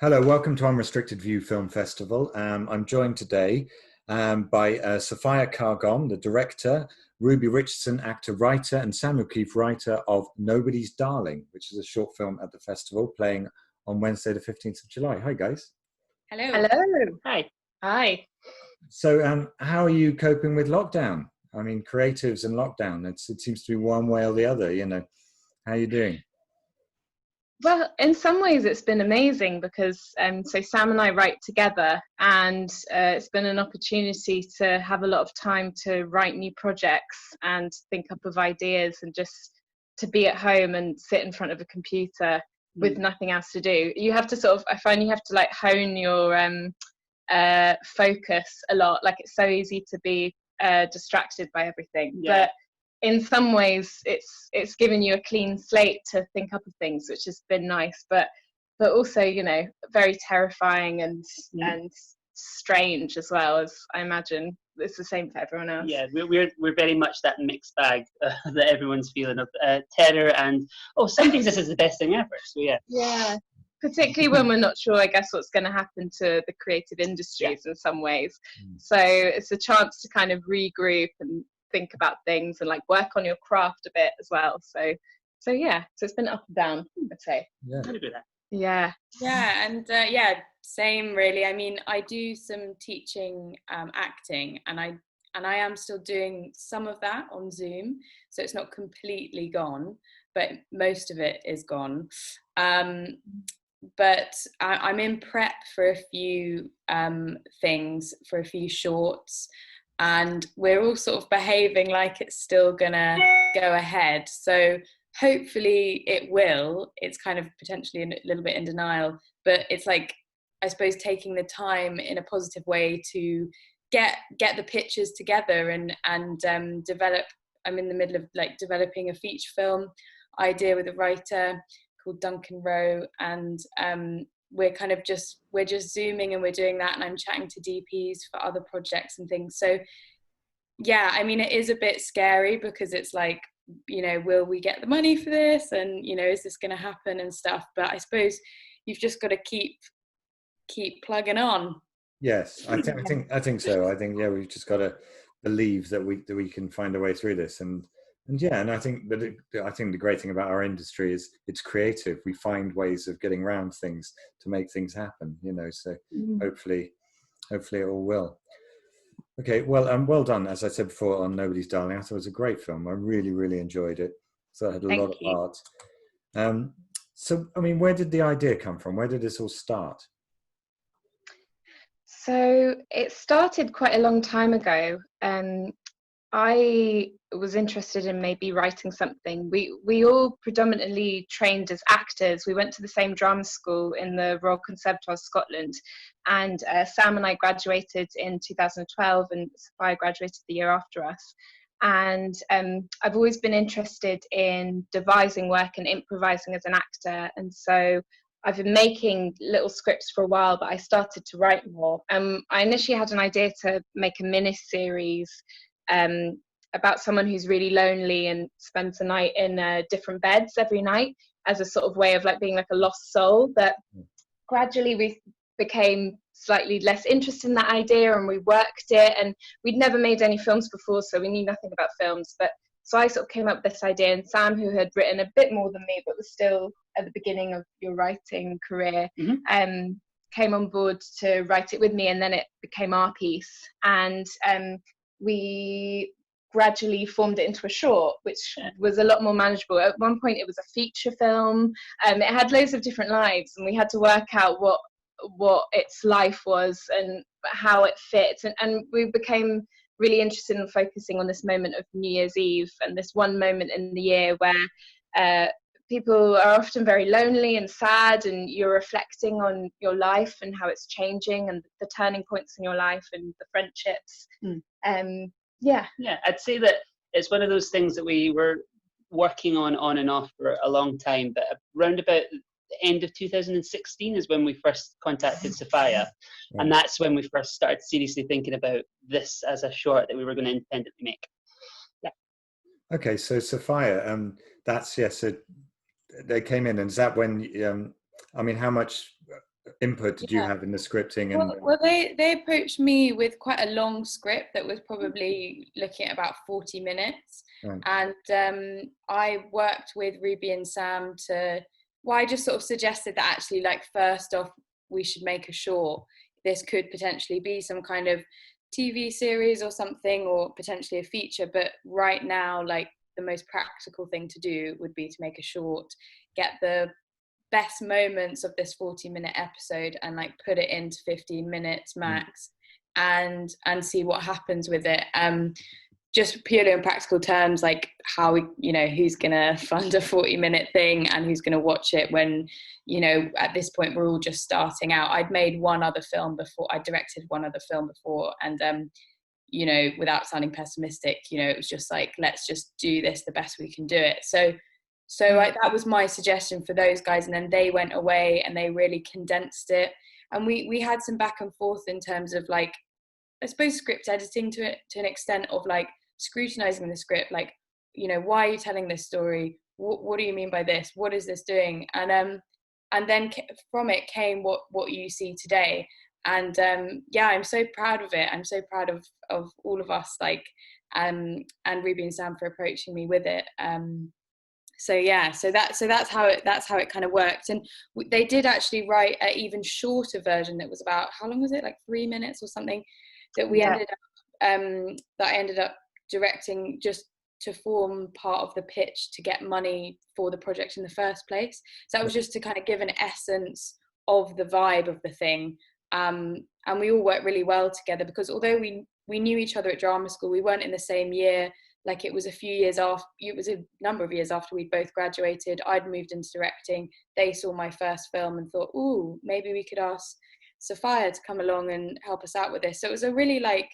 Hello, welcome to Unrestricted View Film Festival. I'm joined today by Sophia Cargon, the director, Ruby Richardson, actor, writer, and Samuel Keith, writer of Nobody's Darling, which is a short film at the festival playing on Wednesday, the 15th of July. Hi, guys. Hello. Hello. Hi. Hi. So how are you coping with lockdown? I mean, creatives and lockdown, it seems to be one way or the other, you know. How are you doing? Well, in some ways it's been amazing because so Sam and I write together, and it's been an opportunity to have a lot of time to write new projects and think up of ideas, and just to be at home and sit in front of a computer with nothing else to do. You have to I find you have to like hone your focus a lot. Like, it's so easy to be distracted by everything. Yeah. But in some ways it's given you a clean slate to think up of things, which has been nice, but also, you know, very terrifying and strange as well, as I imagine it's the same for everyone else. Yeah, we're very much that mixed bag that everyone's feeling of terror and some days this is the best thing ever. So yeah, particularly when we're not sure, I guess, what's going to happen to the creative industries in some ways. So it's a chance to kind of regroup and think about things and like work on your craft a bit as well. So it's been up and down, I'd say. Yeah. And same really. I mean, I do some teaching acting, and I am still doing some of that on Zoom, so it's not completely gone, but most of it is gone. But I'm in prep for a few things, for a few shorts, and we're all sort of behaving like it's still gonna go ahead. So hopefully it will. It's kind of potentially a little bit in denial, but it's like, I suppose, taking the time in a positive way to get the pictures together and develop. I'm in the middle of like developing a feature film idea with a writer called Duncan Rowe, and we're just zooming and we're doing that, and I'm chatting to DPs for other projects and things. So yeah, I mean, it is a bit scary because it's like, you know, will we get the money for this, and, you know, is this going to happen and stuff? But I suppose you've just got to keep plugging on. Yes, I think so. I think we've just got to believe that we can find a way through this, and I think the great thing about our industry is it's creative. We find ways of getting around things to make things happen, you know. So hopefully it all will. Okay, well done. As I said before, on Nobody's Darling, I thought it was a great film. I really enjoyed it. So it had a lot of art. So I mean, where did the idea come from? Where did this all start? So it started quite a long time ago. I was interested in maybe writing something. We all predominantly trained as actors. We went to the same drama school in the Royal Conservatoire Scotland, and Sam and I graduated in 2012, and Sophia graduated the year after us. And I've always been interested in devising work and improvising as an actor, and so I've been making little scripts for a while, but I started to write more. I initially had an idea to make a mini-series about someone who's really lonely and spends the night in different beds every night, as a sort of way of like being like a lost soul. But gradually we became slightly less interested in that idea, and we worked it, and we'd never made any films before, so we knew nothing about films. But so I sort of came up with this idea, and Sam, who had written a bit more than me but was still at the beginning of your writing career, came on board to write it with me, and then it became our piece. And we gradually formed it into a short, which was a lot more manageable. At one point it was a feature film. It had loads of different lives, and we had to work out what its life was and how it fits, and we became really interested in focusing on this moment of New Year's Eve, and this one moment in the year where people are often very lonely and sad, and you're reflecting on your life and how it's changing, and the turning points in your life and the friendships. I'd say that it's one of those things that we were working on and off for a long time, but around about the end of 2016 is when we first contacted Sophia, and that's when we first started seriously thinking about this as a short that we were going to independently make. Okay, so Sophia, so they came in, and is that when I mean, how much input did you have in the scripting? And well, they approached me with quite a long script that was probably looking at about 40 minutes. Right. And I worked with Ruby and Sam I just sort of suggested that actually, like, first off, we should make a short. This could potentially be some kind of TV series or something, or potentially a feature. But right now, like, the most practical thing to do would be to make a short, get the best moments of this 40-minute episode and like put it into 15 minutes max, and see what happens with it. Just purely in practical terms, like how we, who's gonna fund a 40-minute thing and who's gonna watch it when, at this point we're all just starting out. I'd made one other film before, I directed one other film before, and without sounding pessimistic, it was just like, let's just do this the best we can do it. So that was my suggestion for those guys, and then they went away and they really condensed it. And we had some back and forth in terms of, like, I suppose script editing to an extent of like scrutinizing the script, like, why are you telling this story? What do you mean by this? What is this doing? And then from it came what you see today. And I'm so proud of it. I'm so proud of all of us, like, and Ruby and Sam for approaching me with it. So that's how it kind of worked. And they did actually write an even shorter version that was about, how long was it, like 3 minutes or something, that we ended up that I ended up directing just to form part of the pitch to get money for the project in the first place. So that was just to kind of give an essence of the vibe of the thing. And we all worked really well together, because although we knew each other at drama school, we weren't in the same year. Like, it was a number of years after we'd both graduated. I'd moved into directing. They saw my first film and thought, ooh, maybe we could ask Sophia to come along and help us out with this. So it was a really, like,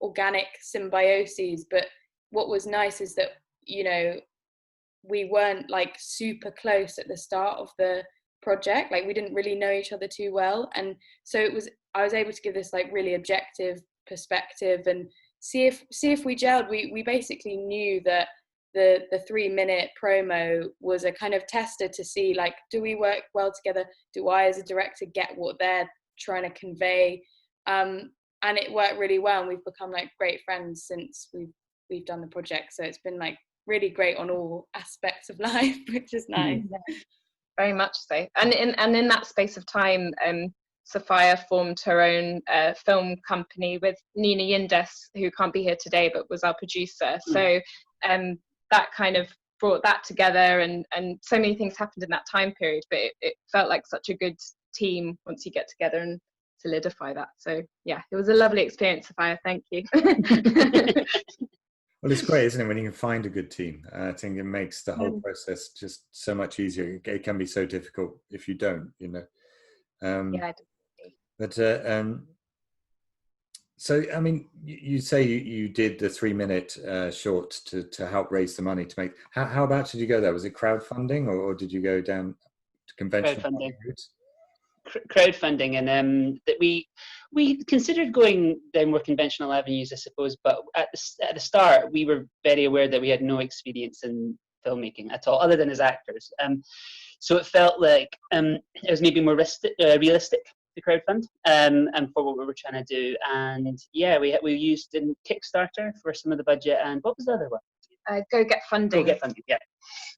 organic symbiosis. But what was nice is that, we weren't like super close at the start of the project. Like, we didn't really know each other too well. And so I was able to give this like really objective perspective and see if we gelled. We basically knew that the 3-minute promo was a kind of tester to see, like, do we work well together? Do I as a director get what they're trying to convey? And it worked really well, and we've become like great friends since we've done the project. So it's been like really great on all aspects of life, which is nice. Very much so. And in that space of time, Sophia formed her own film company with Nina Yildiz, who can't be here today but was our producer. So that kind of brought that together, and so many things happened in that time period, but it felt like such a good team once you get together and solidify that. So yeah, it was a lovely experience, Sophia. Thank you. Well, it's great, isn't it, when you can find a good team? I think it makes the whole process just so much easier. It can be so difficult if you don't, Yeah, definitely. But so, I mean, you say you did the 3-minute short to help raise the money to make. How about did you go there? Was it crowdfunding, or did you go down to conventional Crowdfunding. routes? Crowdfunding, and that we considered going down more conventional avenues, I suppose, but at the start we were very aware that we had no experience in filmmaking at all, other than as actors. So it felt like it was maybe more realistic to crowdfund and for what we were trying to do. And yeah, we used Kickstarter for some of the budget, and what was the other one? Go Get Funding. Go Get Funding, yeah.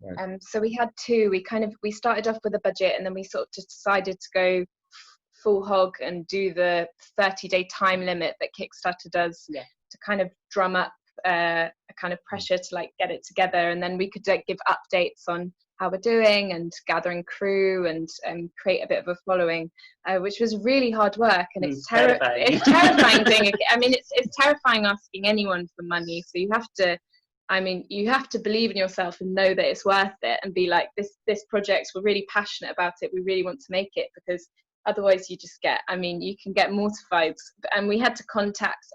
Right. So we had two. We started off with a budget, and then we sort of just decided to go full hog and do the 30-day time limit that Kickstarter does to kind of drum up a kind of pressure to like get it together, and then we could like give updates on how we're doing and gathering crew and create a bit of a following, which was really hard work, and it's terrifying. It's terrifying doing it. I mean, it's terrifying asking anyone for money. So you have to believe in yourself and know that it's worth it, and be like, this project, we're really passionate about it, we really want to make it, because otherwise you just get, you can get mortified. And we had to contact,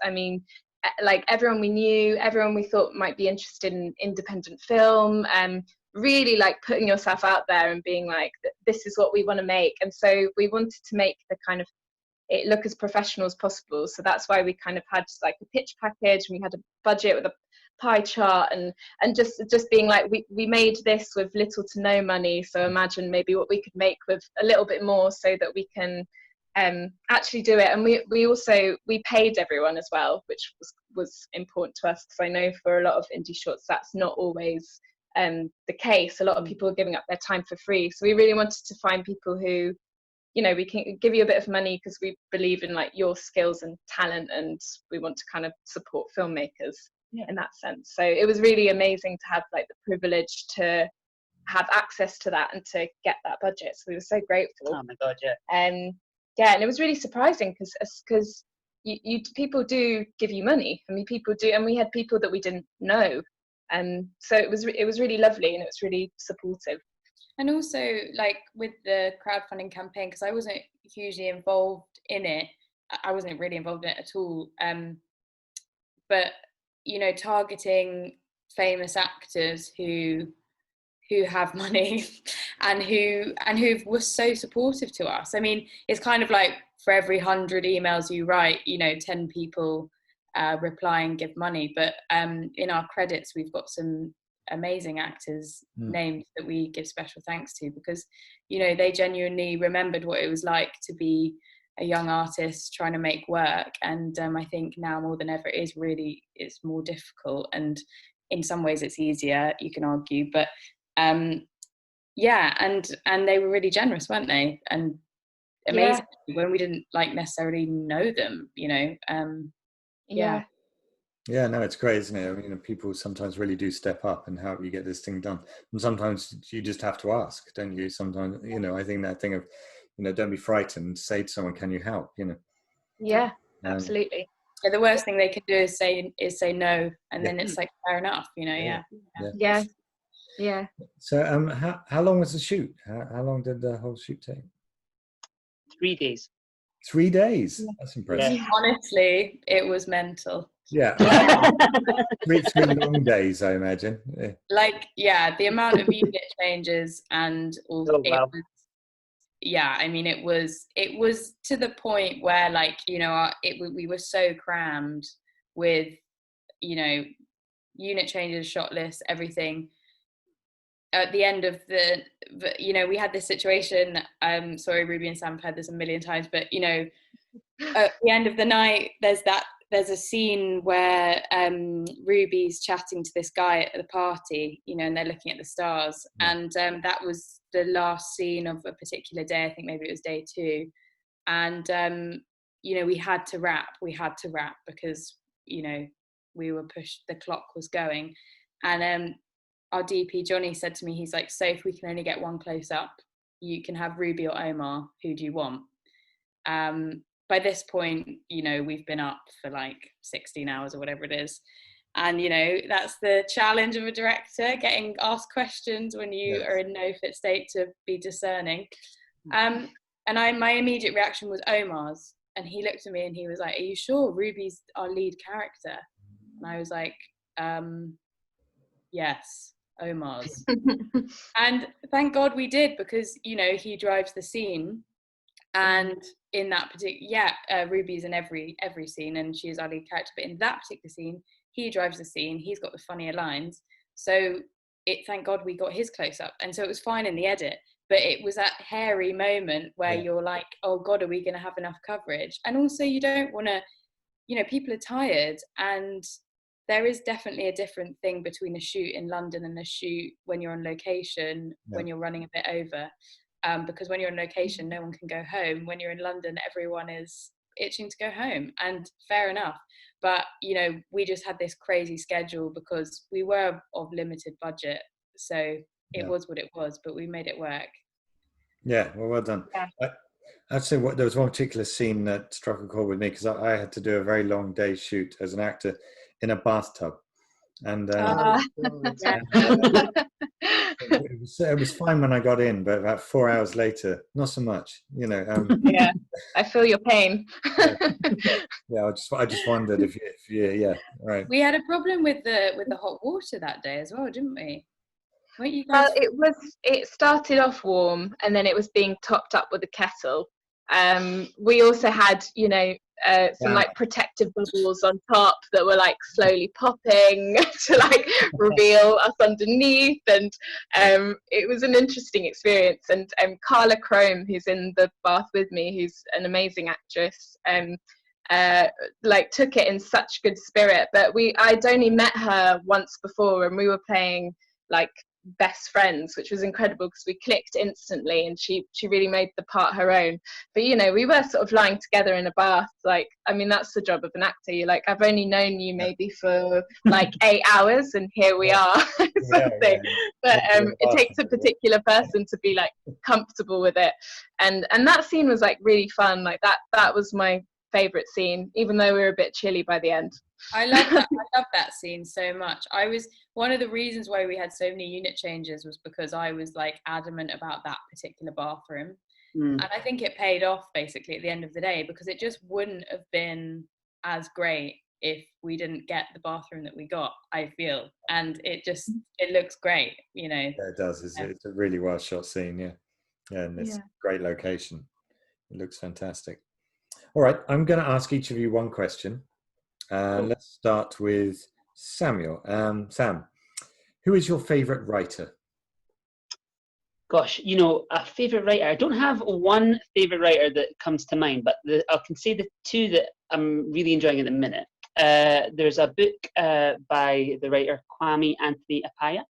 like everyone we knew, everyone we thought might be interested in independent film, really like putting yourself out there and being like, this is what we want to make. And so we wanted to make the kind of it look as professional as possible. So that's why we kind of had like a pitch package, and we had a budget with a pie chart and just being like, we made this with little to no money, so imagine maybe what we could make with a little bit more, so that we can actually do it. And we paid everyone as well, which was important to us, because I know for a lot of indie shorts that's not always the case. A lot of people are giving up their time for free, so we really wanted to find people who, you know, we can give you a bit of money because we believe in like your skills and talent, and we want to kind of support filmmakers in that sense. So it was really amazing to have like the privilege to have access to that and to get that budget. So we were so grateful. Oh my God, yeah. And it was really surprising because you people do give you money. I mean, people do, and we had people that we didn't know, and so it was really lovely, and it was really supportive. And also, like with the crowdfunding campaign, because I wasn't hugely involved in it, I wasn't really involved in it at all. But you know, targeting famous actors who have money and who were so supportive to us. I mean, it's kind of like for every 100 emails you write, you know, 10 people reply and give money. But in our credits, we've got some amazing actors names that we give special thanks to, because, you know, they genuinely remembered what it was like to be a young artist trying to make work. And I think now more than ever it's more difficult, and in some ways it's easier, you can argue, but yeah, and they were really generous, weren't they? And amazing when we didn't like necessarily know them, you know. Yeah, no, it's great, isn't it? I mean, people sometimes really do step up and help you get this thing done, and sometimes you just have to ask, don't you? Sometimes, you know, I think that thing of, you know, don't be frightened, say to someone, can you help, you know? Absolutely. Yeah, the worst thing they can do is say no, and then it's like, fair enough, you know. Yeah. So how long was the shoot? How long did the whole shoot take? 3 days. 3 days? That's impressive. Yeah. Honestly, it was mental. Yeah. three long days, I imagine. Like, yeah, the amount of unit changes and all I mean, it was to the point where, like, you know, we were so crammed with, you know, unit changes, shot lists, everything. At the end of the you know, we had this situation, sorry, Ruby and Sam have heard this a million times, but, you know, at the end of the night, there's a scene where Ruby's chatting to this guy at the party, you know, and they're looking at the stars. And that was the last scene of a particular day. I think maybe it was day 2. And, you know, we had to wrap because, you know, we were pushed, the clock was going. And our DP, Johnny, said to me, he's like, so if we can only get one close up, you can have Ruby or Omar, who do you want? By this point, you know, we've been up for like 16 hours or whatever it is. And, you know, that's the challenge of a director, getting asked questions when you are in no fit state to be discerning. And my immediate reaction was Omar's. And he looked at me and he was like, are you sure Ruby's our lead character? And I was like, yes, Omar's. And thank God we did, because, you know, he drives the scene. And in that particular, Ruby's in every scene and she is our lead character, but in that particular scene, he drives the scene, he's got the funnier lines. So thank God we got his close up. And so it was fine in the edit, but it was that hairy moment where you're like, oh God, are we going to have enough coverage? And also you don't want to, you know, people are tired, and there is definitely a different thing between a shoot in London and a shoot when you're on location, when you're running a bit over. Because when you're on location, no one can go home. When you're in London, everyone is itching to go home, and fair enough. But, you know, we just had this crazy schedule because we were of limited budget. So it was what it was, but we made it work. Yeah, well done. Yeah. I'd say there was one particular scene that struck a chord with me, because I had to do a very long day shoot as an actor in a bathtub. And it was fine when I got in, but about 4 hours later, not so much, you know. Yeah, I feel your pain. Yeah, I just wondered if right. We had a problem with the hot water that day as well, didn't we? Weren't you guys? Well, it started off warm, and then it was being topped up with a kettle, We also had, some like protective bubbles on top that were like slowly popping to like reveal us underneath, and it was an interesting experience. And Carla Crome, who's in the bath with me, who's an amazing actress, like took it in such good spirit. But I'd only met her once before, and we were playing like best friends, which was incredible because we clicked instantly, and she really made the part her own. But we were sort of lying together in a bath, like, I mean, that's the job of an actor. You're like, I've only known you maybe for like 8 hours, and here we are. Something. But it takes a particular person to be like comfortable with it, and that scene was like really fun. Like that was my favorite scene, even though we were a bit chilly by the end. I love that. I love that scene so much. One of the reasons why we had so many unit changes was because I was like adamant about that particular bathroom. And I think it paid off basically at the end of the day, because it just wouldn't have been as great if we didn't get the bathroom that we got, I feel. And it looks great, Yeah, it does. It's a really well shot scene, and it's a great location. It looks fantastic. All right, I'm going to ask each of you one question. Cool. Let's start with Samuel. Sam, who is your favourite writer? Gosh, a favourite writer. I don't have one favourite writer that comes to mind, but I can say the two that I'm really enjoying at the minute. There's a book by the writer Kwame Anthony Appiah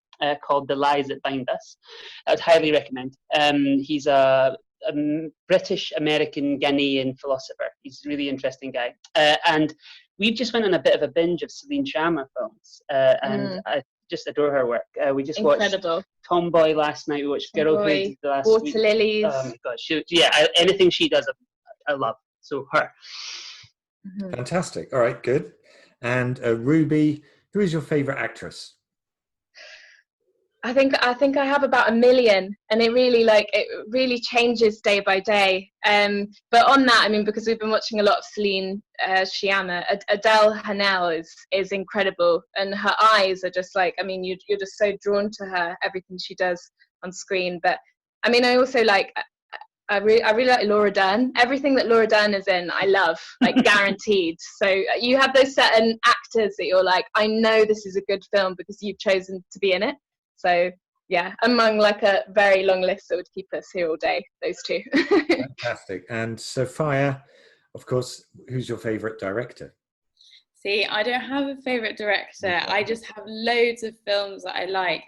called The Lies That Bind Us. I would highly recommend. He's a British-American Ghanaian philosopher. He's a really interesting guy. And we just went on a bit of a binge of Celine Sciamma films, and I just adore her work. We just watched Tomboy last night. We watched Girlhood last Water week. Lilies. Oh my gosh, anything she does, I love. So her. Fantastic. All right, good. And Ruby, who is your favourite actress? I think I have about 1 million, and it really changes day by day. But on that, I mean, because we've been watching a lot of Celine Sciamma, Adele Hanel is incredible, and her eyes are just like, I mean, you're just so drawn to her, everything she does on screen. But I mean, I also I really like Laura Dern. Everything that Laura Dern is in, I love, like guaranteed. So you have those certain actors that you're like, I know this is a good film because you've chosen to be in it. So yeah, among like a very long list that would keep us here all day, those two. Fantastic. And Sophia, of course, who's your favourite director? See, I don't have a favourite director. I just have loads of films that I like.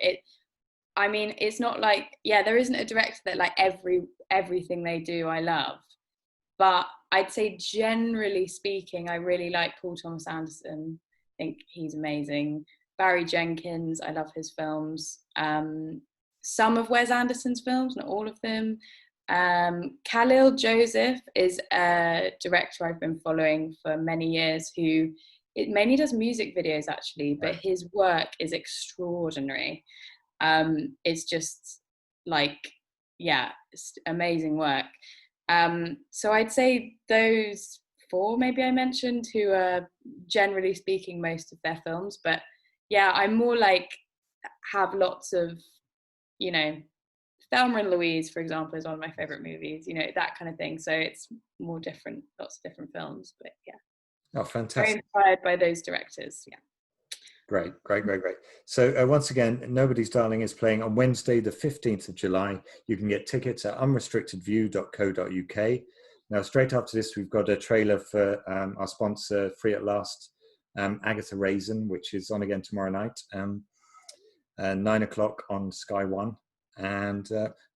I mean, it's not like, there isn't a director that like everything they do I love. But I'd say generally speaking, I really like Paul Thomas Anderson. I think he's amazing. Barry Jenkins, I love his films. Some of Wes Anderson's films, not all of them. Khalil Joseph is a director I've been following for many years, who mainly does music videos actually, but his work is extraordinary. It's just like, it's amazing work. So I'd say those 4 maybe I mentioned, who are generally speaking most of their films, but I'm more like have lots of, Thelma and Louise, for example, is one of my favourite movies, that kind of thing. So it's more different, lots of different films, but Oh, fantastic. Very inspired by those directors, Great. So once again, Nobody's Darling is playing on Wednesday, the 15th of July. You can get tickets at unrestrictedview.co.uk. Now, straight after this, we've got a trailer for our sponsor, Free at Last, Agatha Raisin, which is on again tomorrow night, 9 o'clock on Sky One. And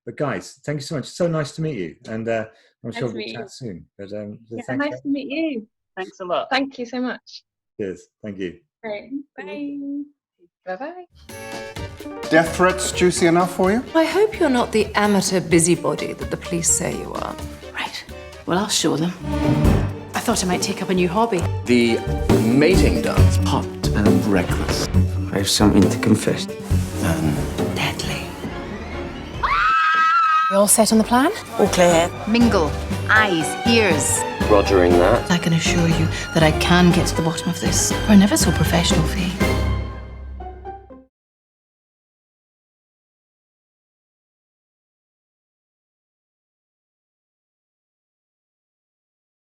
but guys, thank you so much. So nice to meet you, and I'm sure we'll chat soon. But nice to meet you. Thanks a lot. Thank you so much. Cheers. Thank you. Great. Bye. Bye-bye. Death threats juicy enough for you? I hope you're not the amateur busybody that the police say you are. Right. Well, I'll show them. I thought I might take up a new hobby. The mating dance. Hot and reckless. I have something to confess. Deadly. You all set on the plan? All clear. Mingle. Eyes. Ears. Rogering that. I can assure you that I can get to the bottom of this for a never so professional fee.